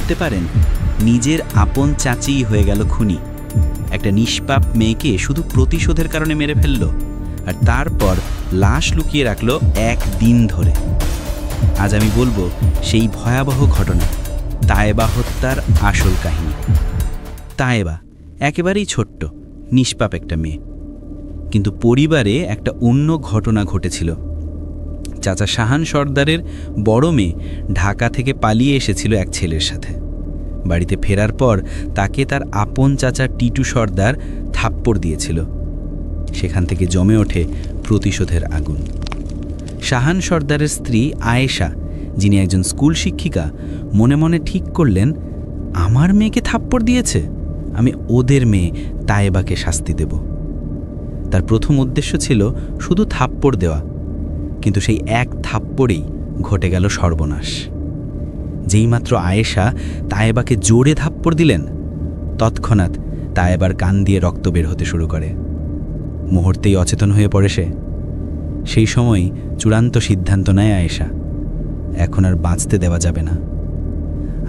ভাবতে পারেন নিজের আপন চাচিই হয়ে গেল খুনি, একটা নিষ্পাপ মেয়েকে শুধু প্রতিশোধের কারণে মেরে ফেলল, আর তারপর লাশ লুকিয়ে রাখল 1 দিন ধরে। আজ আমি বলবো সেই ভয়াবহ ঘটনা, তায়েবা হত্যার আসল কাহিনী। তায়েবা একেবারেই ছোট্ট নিষ্পাপ একটা মেয়ে, কিন্তু পরিবারে একটা অন্য ঘটনা ঘটেছিল। চাচা শাহান সর্দারের বড় মেয়ে ঢাকা থেকে পালিয়ে এসেছিল এক ছেলের সাথে। বাড়িতে ফেরার পর তাকে তার আপন চাচা টিটু সর্দার থাপ্পড় দিয়েছিল। সেখান থেকে জমে ওঠে প্রতিশোধের আগুন। শাহান সর্দারের স্ত্রী আয়েশা, যিনি একজন স্কুল শিক্ষিকা, মনে মনে ঠিক করলেন, আমার মেয়েকে থাপ্পড় দিয়েছে, আমি ওদের মেয়ে তায়েবাকে শাস্তি দেব। তার প্রথম উদ্দেশ্য ছিল শুধু থাপ্পড় দেওয়া, কিন্তু সেই এক থাপ্পড়েই ঘটে গেল সর্বনাশ। যেইমাত্র আয়েশা তায়েবাকে জোরে থাপ্পড় দিলেন, তৎক্ষণাৎ তায়েবার কান দিয়ে রক্ত বের হতে শুরু করে। মুহূর্তেই অচেতন হয়ে পড়ে সে। সেই সময়ই চূড়ান্ত সিদ্ধান্ত নেয় আয়েশা, এখন আর বাঁচতে দেওয়া যাবে না।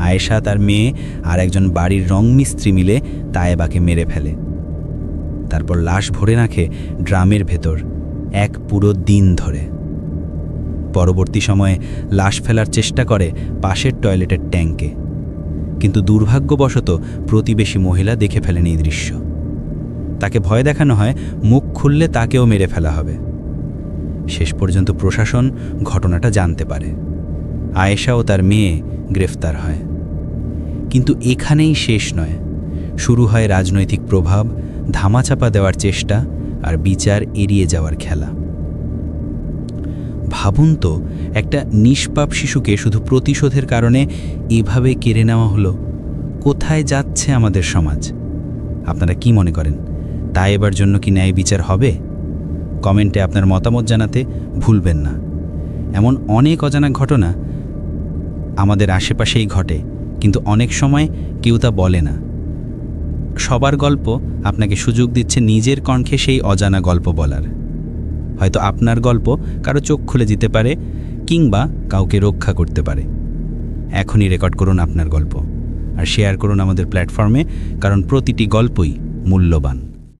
আয়েশা, তার মেয়ে আর একজন বাড়ির রং মিস্ত্রি মিলে তায়েবাকে মেরে ফেলে। তারপর লাশ ভরে রাখে ড্রামের ভেতর 1 পুরো দিন ধরে। পরবর্তী সময়ে লাশ ফেলার চেষ্টা করে পাশের টয়লেটের ট্যাঙ্কে, কিন্তু দুর্ভাগ্যবশত প্রতিবেশী মহিলা দেখে ফেলেন এই দৃশ্য। তাকে ভয় দেখানো হয় মুখ খুললে তাকেও মেরে ফেলা হবে। শেষ পর্যন্ত প্রশাসন ঘটনাটা জানতে পারে। আয়েশা ও তার মেয়ে গ্রেফতার হয়। কিন্তু এখানেই শেষ নয়, শুরু হয় রাজনৈতিক প্রভাব, ধামাচাপা দেওয়ার চেষ্টা আর বিচার এড়িয়ে যাওয়ার খেলা। ভাবুন তো, একটা নিষ্পাপ শিশুকে শুধু প্রতিশোধের কারণে এভাবে কেড়ে নেওয়া হলো। কোথায় যাচ্ছে আমাদের সমাজ? আপনারা কি মনে করেন, তায়েবার জন্য কি ন্যায় বিচার হবে? কমেন্টে আপনার মতামত জানাতে ভুলবেন না। এমন অনেক অজানা ঘটনা আমাদের আশেপাশেই ঘটে, কিন্তু অনেক সময় কেউ তা বলে না। সবার গল্প আপনাকে সুযোগ দিচ্ছে নিজের কণ্ঠে সেই অজানা গল্প বলার। হয়তো আপনার গল্প কারো চোখ খুলে দিতে পারে, কিংবা কাউকে রক্ষা করতে পারে। এখনই রেকর্ড করুন আপনার গল্প আর শেয়ার করুন আমাদের প্ল্যাটফর্মে, কারণ প্রতিটি গল্পই মূল্যবান।